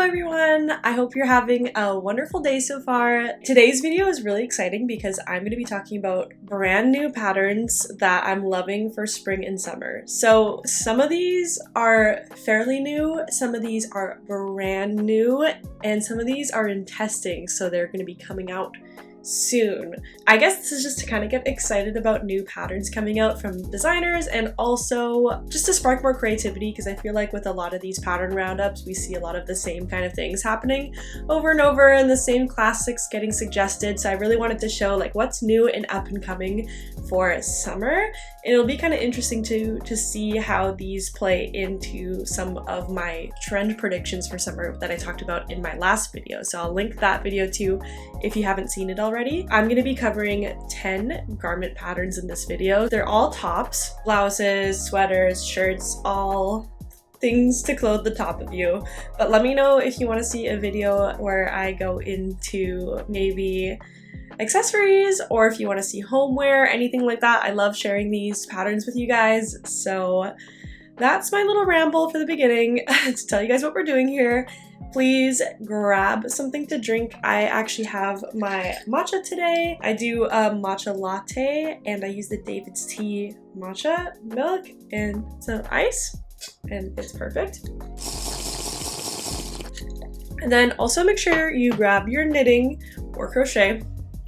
everyone! I hope you're having a wonderful day so far. Today's video is really exciting because I'm going to be talking about brand new patterns that I'm loving for spring and summer. So some of these are fairly new, some of these are brand new, and some of these are in testing, so they're going to be coming out soon. I guess this is just to kind of get excited about new patterns coming out from designers and also just to spark more creativity, because I feel like with a lot of these pattern roundups we see a lot of the same kind of things happening over and over and the same classics getting suggested. So I really wanted to show like what's new and up and coming for summer. It'll be kind of interesting to see how these play into some of my trend predictions for summer that I talked about in my last video. So I'll link that video too if you haven't seen it already. I'm going to be covering 10 garment patterns in this video. They're all tops, blouses, sweaters, shirts, all things to clothe the top of you. But let me know if you want to see a video where I go into maybe accessories, or if you want to see homeware, anything like that. I love sharing these patterns with you guys. So that's my little ramble for the beginning to tell you guys what we're doing here. Please grab something to drink. I actually have my matcha today. I do a matcha latte and I use the David's Tea matcha milk and some ice, and it's perfect. And then also make sure you grab your knitting or crochet.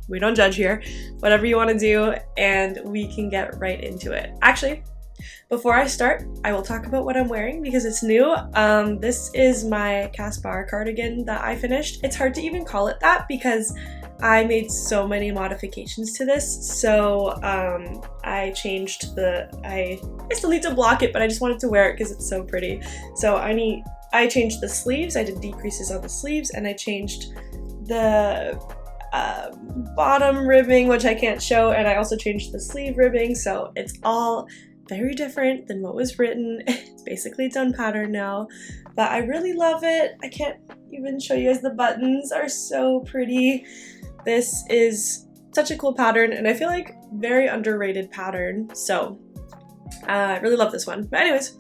We don't judge here. Whatever you want to do, and we can get right into it. Actually, before I start, I will talk about what I'm wearing because it's new. This is my cast bar cardigan that I finished. It's hard to even call it that because I made so many modifications to this. So I changed I still need to block it, but I just wanted to wear it because it's so pretty. So I changed the sleeves. I did decreases on the sleeves, and I changed the bottom ribbing, which I can't show, and I also changed the sleeve ribbing. So it's all very different than what was written. It's basically a done pattern now, but I really love it. I can't even show you guys. The buttons are so pretty. This is such a cool pattern, and I feel like very underrated pattern. So I really love this one. But anyways,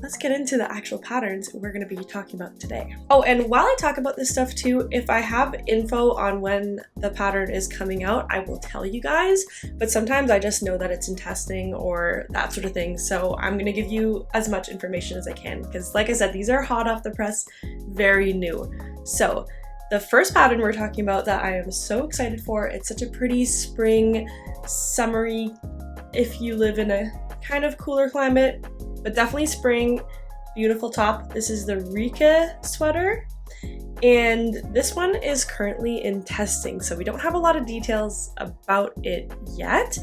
let's get into the actual patterns we're going to be talking about today. Oh, and while I talk about this stuff too, if I have info on when the pattern is coming out, I will tell you guys, but sometimes I just know that it's in testing or that sort of thing. So I'm going to give you as much information as I can because, like I said, these are hot off the press, very new. So the first pattern we're talking about that I am so excited for, it's such a pretty spring, summery, if you live in a kind of cooler climate, but definitely spring, beautiful top. This is the Rika sweater, and this one is currently in testing, so we don't have a lot of details about it yet,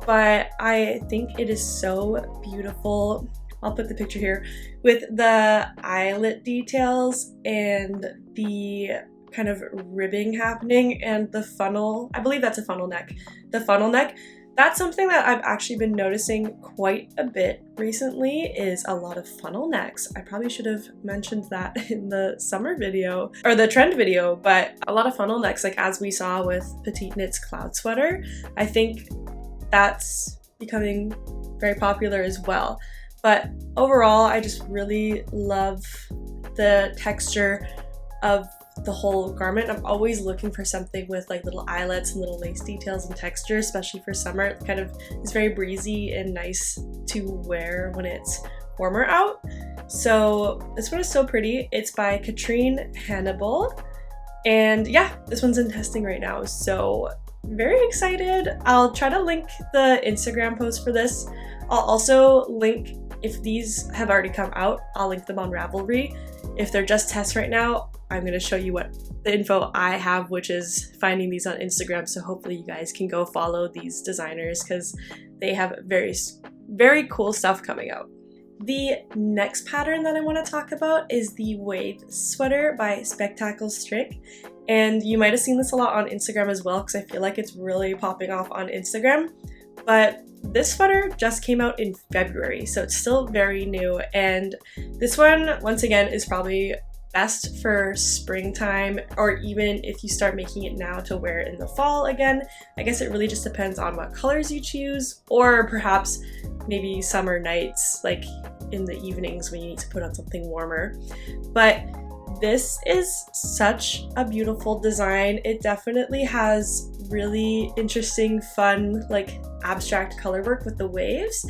but I think it is so beautiful. I'll put the picture here with the eyelet details and the kind of ribbing happening and the funnel. I believe that's a funnel neck. The funnel neck. That's something that I've actually been noticing quite a bit recently, is a lot of funnel necks. I probably should have mentioned that in the summer video or the trend video, but a lot of funnel necks, like as we saw with Petite Knit's cloud sweater. I think that's becoming very popular as well. But overall, I just really love the texture of the whole garment. I'm always looking for something with like little eyelets and little lace details and texture, especially for summer. It kind of is very breezy and nice to wear when it's warmer out. So this one is so pretty. It's by Katrine Hannibal, and yeah, this one's in testing right now, so very excited. I'll try to link the Instagram post for this. I'll also link, if these have already come out, I'll link them on Ravelry. If they're just tests right now, I'm going to show you what the info I have, which is finding these on Instagram. So hopefully you guys can go follow these designers because they have very, very cool stuff coming out. The next pattern that I want to talk about is the Wave sweater by Spectacle Strick. And you might have seen this a lot on Instagram as well, because I feel like it's really popping off on Instagram. But this sweater just came out in February, so it's still very new. And this one, once again, is probably best for springtime, or even if you start making it now to wear it in the fall again. I guess it really just depends on what colors you choose, or perhaps maybe summer nights, like in the evenings when you need to put on something warmer. But This is such a beautiful design. It definitely has really interesting, fun, like abstract color work with the waves,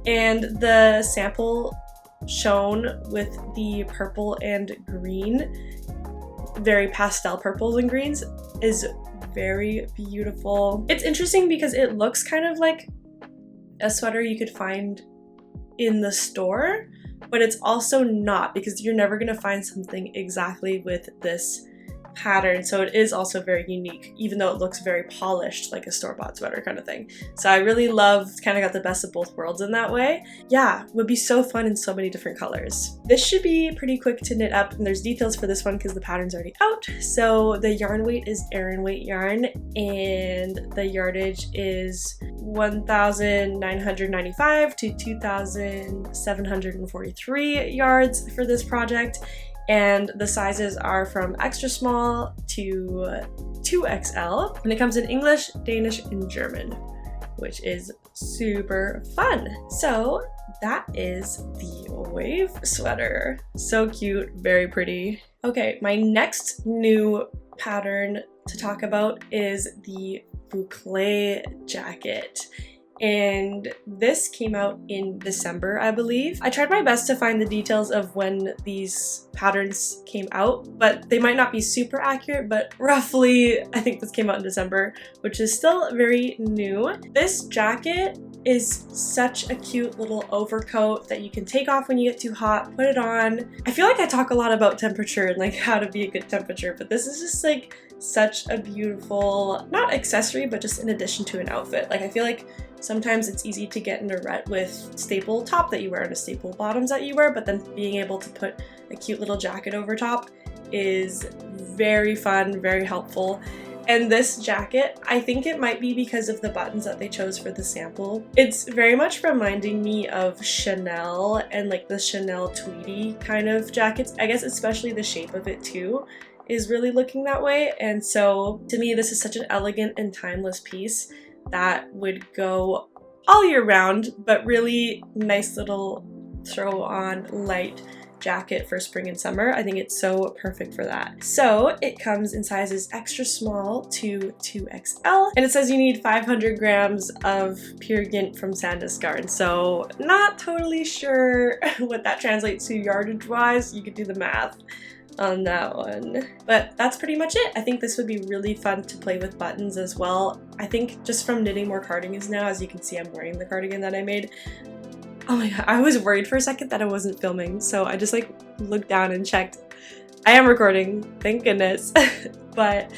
and the sample shown with the purple and green, very pastel purples and greens, is very beautiful. It's interesting because it looks kind of like a sweater you could find in the store, but it's also not, because you're never gonna find something exactly with this pattern. So it is also very unique, even though it looks very polished, like a store-bought sweater kind of thing. So I really love, kind of got the best of both worlds in that way. Yeah, would be so fun in so many different colors. This should be pretty quick to knit up, and there's details for this one because the pattern's already out. So the yarn weight is Aran weight yarn, and the yardage is 1,995 to 2,743 yards for this project. And the sizes are from extra small to 2XL, and it comes in English, Danish, and German, which is super fun. So that is the wave sweater. So cute, very pretty. Okay, my next new pattern to talk about is the boucle jacket. And this came out in December, I believe. I tried my best to find the details of when these patterns came out, but they might not be super accurate, but roughly I think this came out in December, which is still very new. This jacket is such a cute little overcoat that you can take off when you get too hot, put it on. I feel like I talk a lot about temperature and like how to be a good temperature, but this is just like such a beautiful, not accessory, but just in addition to an outfit. Like I feel like sometimes it's easy to get in a rut with staple top that you wear and a staple bottoms that you wear, but then being able to put a cute little jacket over top is very fun, very helpful. And this jacket, I think it might be because of the buttons that they chose for the sample. It's very much reminding me of Chanel and like the Chanel tweedy kind of jackets. I guess especially the shape of it too is really looking that way. And so to me, this is such an elegant and timeless piece that would go all year round, but really nice little throw on light jacket for spring and summer. I think it's so perfect for that. So it comes in sizes extra small to 2XL, and it says you need 500 grams of pure gint from Sandus Garn. So not totally sure what that translates to yardage wise. You could do the math on that one. But that's pretty much it. I think this would be really fun to play with buttons as well. I think just from knitting more cardigans now, as you can see I'm wearing the cardigan that I made. Oh my god, I was worried for a second that I wasn't filming, so I just like looked down and checked. I am recording, thank goodness. But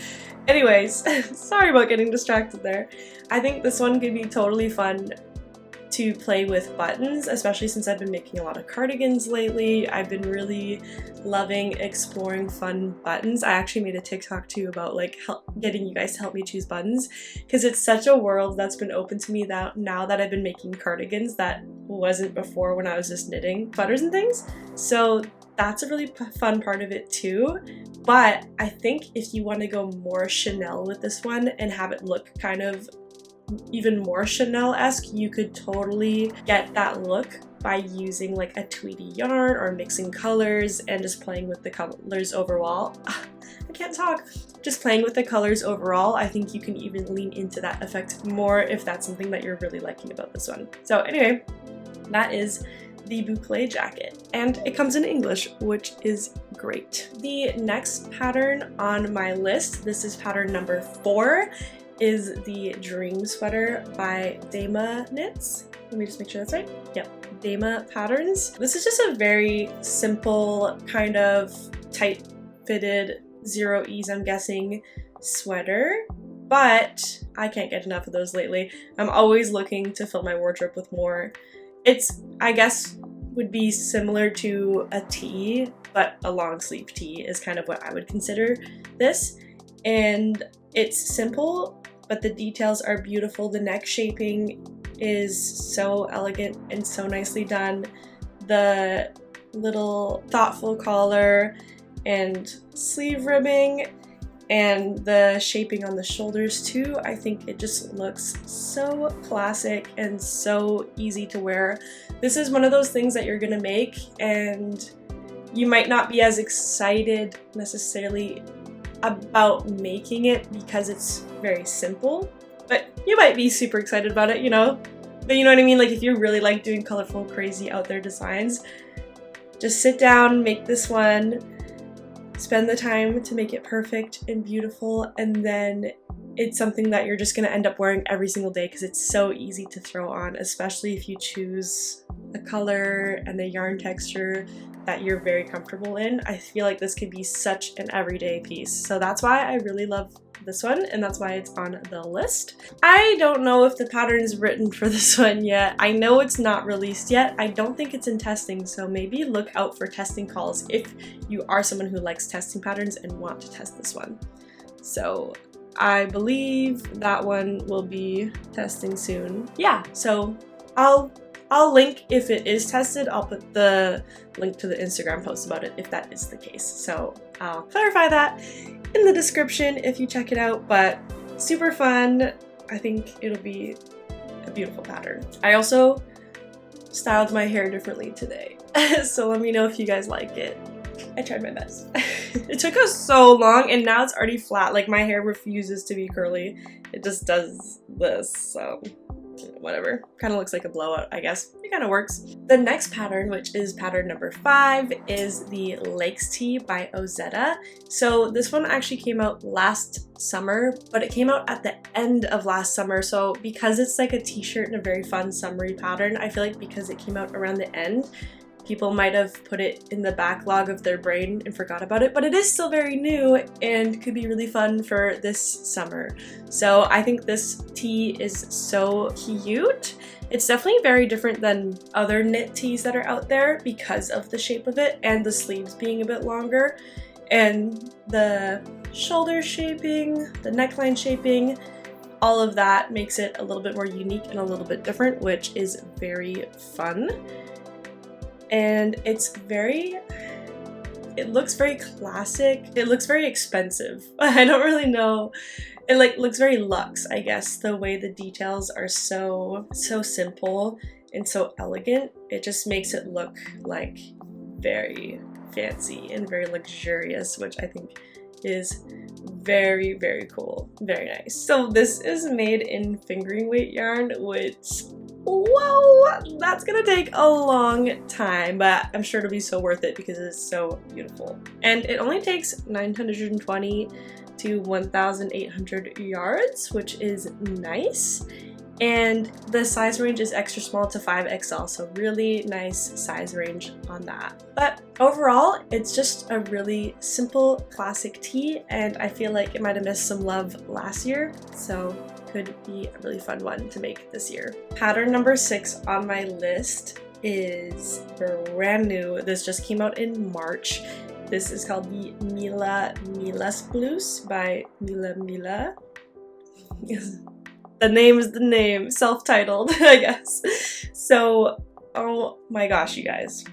anyways, sorry about getting distracted there. I think this one could be totally fun to play with buttons, especially since I've been making a lot of cardigans lately. I've been really loving exploring fun buttons. I actually made a TikTok too about like getting you guys to help me choose buttons, because it's such a world that's been open to me that now that I've been making cardigans that wasn't before when I was just knitting sweaters and things. So that's a really fun part of it too. But I think if you want to go more Chanel with this one and have it look kind of even more Chanel-esque, you could totally get that look by using like a tweedy yarn or mixing colors and just playing with the colors overall. I can't talk. Just playing with the colors overall, I think you can even lean into that effect more if that's something that you're really liking about this one. So anyway, that is the boucle jacket, and it comes in English, which is great. The next pattern on my list, this is pattern number 4, is the Dream Sweater by Dama Knits. Let me just make sure that's right. Yep, Dama Patterns. This is just a very simple, kind of tight-fitted, zero ease, I'm guessing, sweater. But I can't get enough of those lately. I'm always looking to fill my wardrobe with more. It's, I guess, would be similar to a tee, but a long sleeve tee is kind of what I would consider this. And it's simple, but the details are beautiful. The neck shaping is so elegant and so nicely done. The little thoughtful collar and sleeve ribbing and the shaping on the shoulders too, I think it just looks so classic and so easy to wear. This is one of those things that you're gonna make and You might not be as excited necessarily about making it because it's very simple, but you might be super excited about it, you know? But you know what I mean? Like if you really like doing colorful, crazy, out there designs, just sit down, make this one, spend the time to make it perfect and beautiful, and then it's something that you're just going to end up wearing every single day because it's so easy to throw on, especially if you choose a color and a yarn texture that you're very comfortable in. I feel like this could be such an everyday piece. So that's why I really love this one, and that's why it's on the list. I don't know if the pattern is written for this one yet. I know it's not released yet. I don't think it's in testing, so maybe look out for testing calls if you are someone who likes testing patterns and want to test this one. So I believe that one will be testing soon. Yeah, so I'll link if it is tested. I'll put the link to the Instagram post about it if that is the case. So I'll clarify that in the description if you check it out, but super fun. I think it'll be a beautiful pattern. I also styled my hair differently today, so let me know if you guys like it. I tried my best. It took us so long and now it's already flat. Like my hair refuses to be curly. It just does this, so whatever. Kind of looks like a blowout, I guess. It kind of works. The next pattern, which is pattern number 5, is the Lakes Tee by Ozetta. So this one actually came out last summer, but it came out at the end of last summer. So because it's like a t-shirt and a very fun summery pattern, I feel like because it came out around the end, people might have put it in the backlog of their brain and forgot about it, but it is still very new and could be really fun for this summer. So I think this tee is so cute. It's definitely very different than other knit tees that are out there because of the shape of it and the sleeves being a bit longer, and the shoulder shaping, the neckline shaping, all of that makes it a little bit more unique and a little bit different, which is very fun. And it looks very classic. It looks very expensive. I don't really know. It like looks very luxe, I guess. The way the details are so simple and so elegant, it just makes it look like very fancy and very luxurious, which I think is very, very cool. Very nice. So this is made in fingering weight yarn, which, whoa, that's gonna take a long time, but I'm sure it'll be so worth it because it's so beautiful. And it only takes 920 to 1,800 yards, which is nice. And the size range is extra small to 5XL, so really nice size range on that. But overall, it's just a really simple classic tee, and I feel like it might have missed some love last year, so could be a really fun one to make this year. Pattern number 6 on my list is brand new. This just came out in March. This is called the Mila's Blues by Mila. Yes. The name is the name, self-titled, I guess. So, oh my gosh, you guys.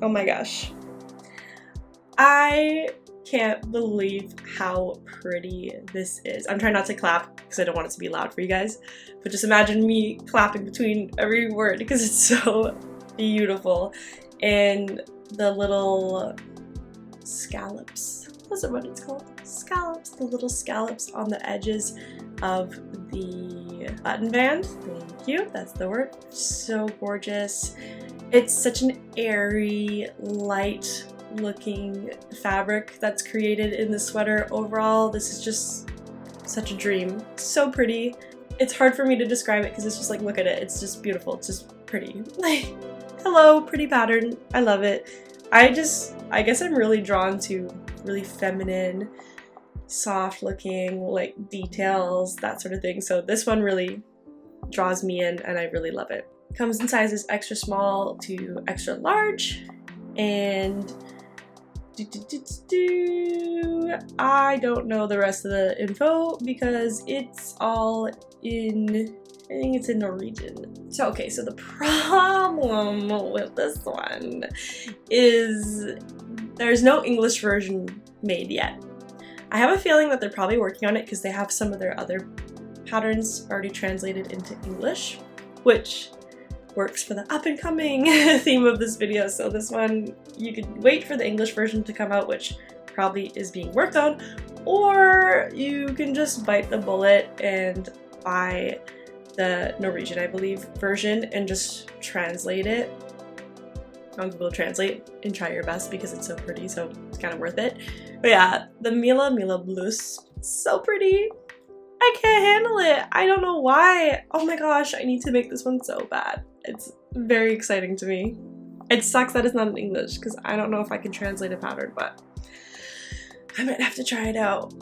Oh my gosh. I can't believe how pretty this is. I'm trying not to clap because I don't want it to be loud for you guys, but just imagine me clapping between every word because it's so beautiful. And the little scallops, what's it, what it's called? Scallops, the little scallops on the edges of the button band. Thank you, that's the word. So gorgeous. It's such an airy, light looking fabric that's created in the sweater. Overall, this is just such a dream. So pretty. It's hard for me to describe it because it's just like, look at it. It's just beautiful. It's just pretty. Like, hello, pretty pattern. I love it. I guess I'm really drawn to really feminine, soft looking like details, that sort of thing. So this one really draws me in and I really love it. Comes in sizes extra small to extra large, and I don't know the rest of the info because it's all in, I think it's in Norwegian. So okay, so the problem with this one is there's no English version made yet. I have a feeling that they're probably working on it because they have some of their other patterns already translated into English, which works for the up-and-coming theme of this video. So this one, you could wait for the English version to come out, which probably is being worked on, or you can just bite the bullet and buy the Norwegian, I believe, version and just translate it on Google Translate and try your best because it's so pretty, so it's kind of worth it. But yeah, the Mila Blues, so pretty. I can't handle it. I don't know why. Oh my gosh, I need to make this one so bad. It's very exciting to me. It sucks that it's not in English because I don't know if I can translate a pattern, but I might have to try it out.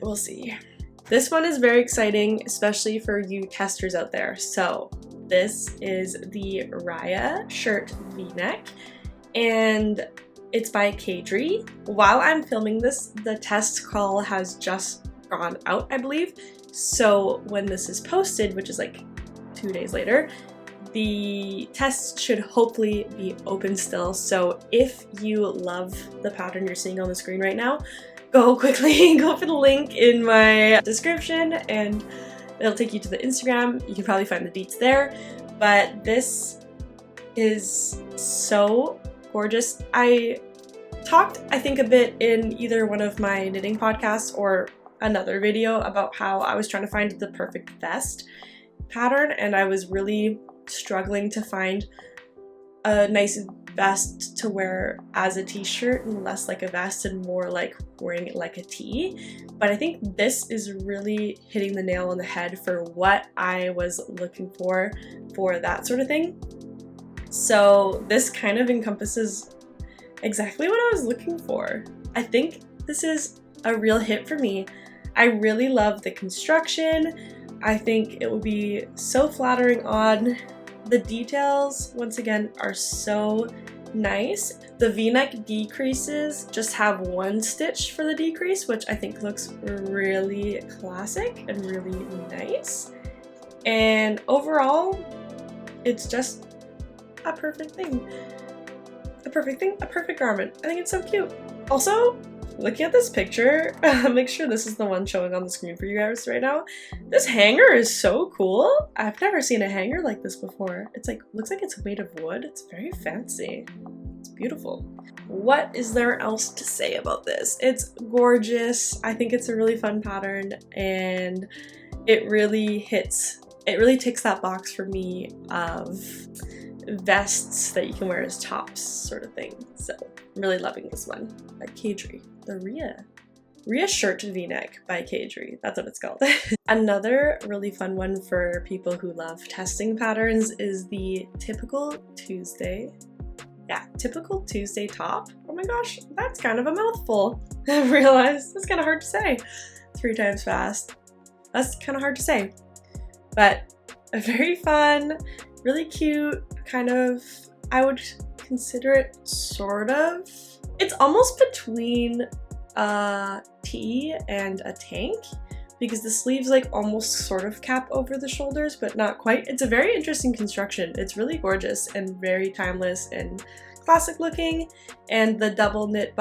We'll see. This one is very exciting, especially for you testers out there. So this is the Raya shirt v-neck, and it's by Kadri. While I'm filming this, the test call has just gone out, I believe. So when this is posted, which is like 2 days later, the test should hopefully be open still. So if you love the pattern you're seeing on the screen right now, go quickly, go for the link in my description and it'll take you to the Instagram. You can probably find the deets there. But this is so gorgeous. I talked, I think, a bit in either one of my knitting podcasts or another video about how I was trying to find the perfect vest pattern, and I was really struggling to find a nice vest to wear as a t-shirt and less like a vest and more like wearing it like a tee. But I think this is really hitting the nail on the head for what I was looking for that sort of thing. So this kind of encompasses exactly what I was looking for. I think this is a real hit for me. I really love the construction. I think it will be so flattering on. The details, once again, are so nice. The v-neck decreases just have one stitch for the decrease, which I think looks really classic and really nice. And overall, it's just a perfect thing. A perfect garment. I think it's so cute. Also, looking at this picture, make sure this is the one showing on the screen for you guys right now. This hanger is so cool. I've never seen a hanger like this before. It's like, looks like it's made of wood. It's very fancy. It's beautiful. What is there else to say about this? It's gorgeous. I think it's a really fun pattern, and it really ticks that box for me of vests that you can wear as tops sort of thing. So I'm really loving this one by Kadri. The Rhea shirt v-neck by Kadri. That's what it's called. Another really fun one for people who love testing patterns is the Typical Tuesday. Yeah, Typical Tuesday top. Oh my gosh, that's kind of a mouthful. I realized that's kind of hard to say 3 times fast. That's kind of hard to say. But a very fun, really cute, kind of, I would consider it sort of, it's almost between a tee and a tank because the sleeves like almost sort of cap over the shoulders, but not quite. It's a very interesting construction. It's really gorgeous and very timeless and classic looking. And the double knit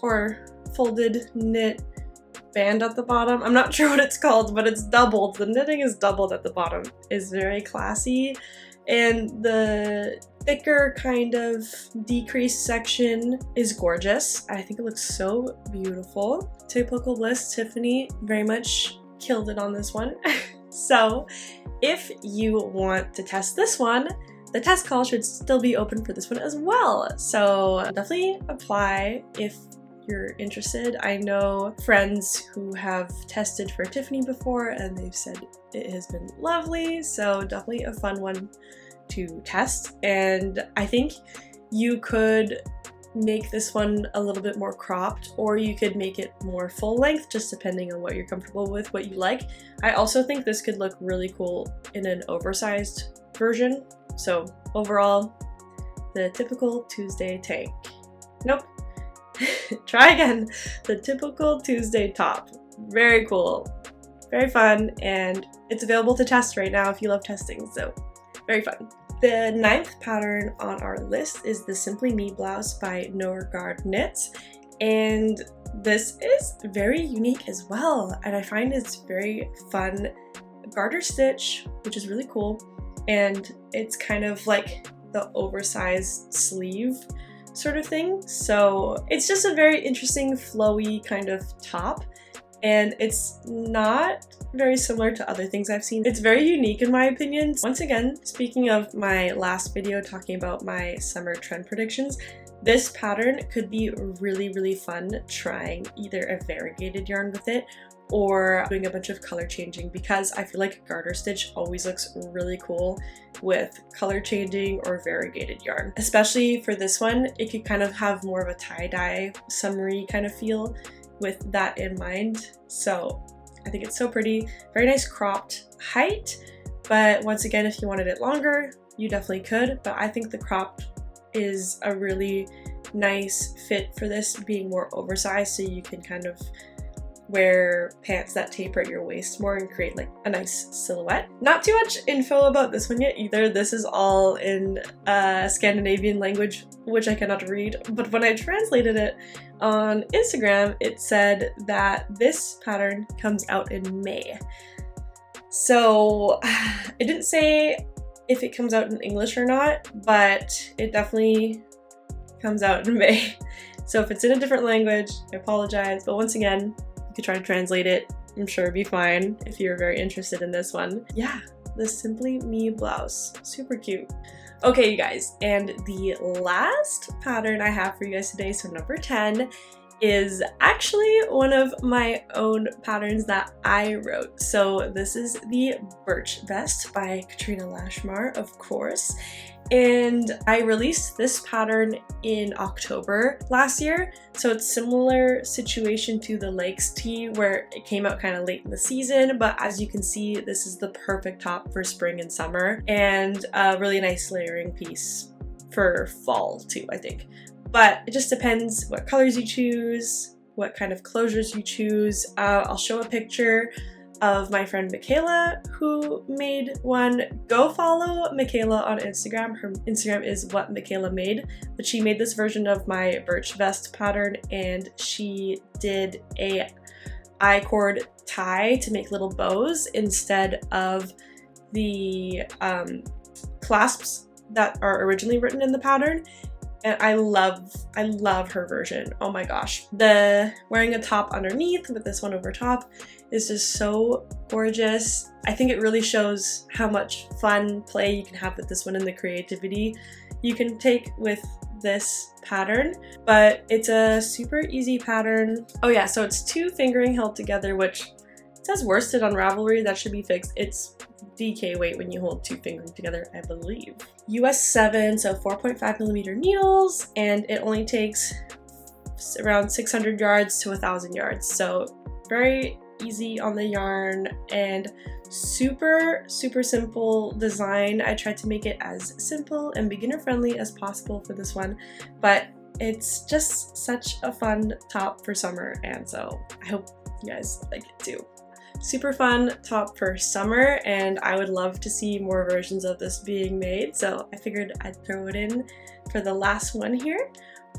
or folded knit band at the bottom, I'm not sure what it's called, but it's doubled. The knitting is doubled at the bottom. Is very classy. And the thicker kind of decreased section is gorgeous. I think it looks so beautiful. Typical Bliss Tiffany very much killed it on this one. So if you want to test this one, the test call should still be open for this one as well. So definitely apply if you're interested. I know friends who have tested for Tiffany before and they've said it has been lovely, so definitely a fun one to test. And I think you could make this one a little bit more cropped, or you could make it more full length, just depending on what you're comfortable with, what you like. I also think this could look really cool in an oversized version. So overall, the Typical Tuesday tank. Nope. Try again. The Typical Tuesday top. Very cool. Very fun, and it's available to test right now if you love testing, so very fun. The 9th pattern on our list is the Simply Me blouse by No Regard Knits, and this is very unique as well, and I find it's very fun garter stitch, which is really cool, and it's kind of like the oversized sleeve sort of thing. So it's just a very interesting flowy kind of top, and it's not very similar to other things I've seen. It's very unique in my opinion. Once again, speaking of my last video talking about my summer trend predictions, this pattern could be really fun trying either a variegated yarn with it or doing a bunch of color changing, because I feel like garter stitch always looks really cool with color changing or variegated yarn. Especially for this one, it could kind of have more of a tie-dye summery kind of feel with that in mind. So I think it's so pretty. Very nice cropped height, but once again, if you wanted it longer, you definitely could, but I think the cropped is a really nice fit for this, being more oversized, so you can kind of wear pants that taper at your waist more and create like a nice silhouette. Not too much info about this one yet either. This is all in Scandinavian language, which I cannot read, but when I translated it on Instagram, it said that this pattern comes out in May. So it didn't say if it comes out in English or not, but it definitely comes out in May. So if it's in a different language, I apologize, but once again, you could try to translate it. I'm sure it'd be fine if you're very interested in this one. Yeah, the Simply Me blouse, super cute. Okay, you guys, and the last pattern I have for you guys today, so number 10, is actually one of my own patterns that I wrote. So this is the Birch Vest by Katrina Lashmar, of course. And I released this pattern in October last year. So it's similar situation to the Lakes tee, where it came out kind of late in the season, but as you can see, this is the perfect top for spring and summer, and a really nice layering piece for fall too, I think. But it just depends what colors you choose, what kind of closures you choose. I'll show a picture of my friend Michaela who made one. Go follow Michaela on Instagram. Her Instagram is What Michaela Made, but she made this version of my Birch Vest pattern, and she did a I-cord tie to make little bows instead of the clasps that are originally written in the pattern. And I love her version. Oh my gosh. The wearing a top underneath with this one over top is just so gorgeous. I think it really shows how much fun play you can have with this one and the creativity you can take with this pattern. But it's a super easy pattern. Oh yeah, so it's 2 fingering held together, which it says worsted on Ravelry. That should be fixed. It's DK weight when you hold 2 fingering together, I believe. US 7, so 4.5mm needles, and it only takes around 600 yards to 1,000 yards. So very easy on the yarn and super simple design. I tried to make it as simple and beginner friendly as possible for this one, but it's just such a fun top for summer, and so I hope you guys like it too. Super fun top for summer, and I would love to see more versions of this being made, so I figured I'd throw it in for the last one here.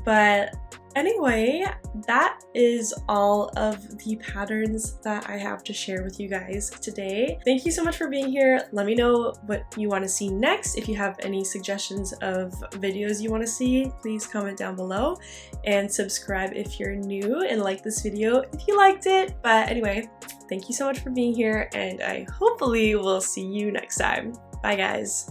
But anyway, that is all of the patterns that I have to share with you guys today. Thank you so much for being here. Let me know what you want to see next. If you have any suggestions of videos you want to see, please comment down below, and subscribe if you're new, and like this video if you liked it. But anyway, thank you so much for being here, and I hopefully will see you next time. Bye guys.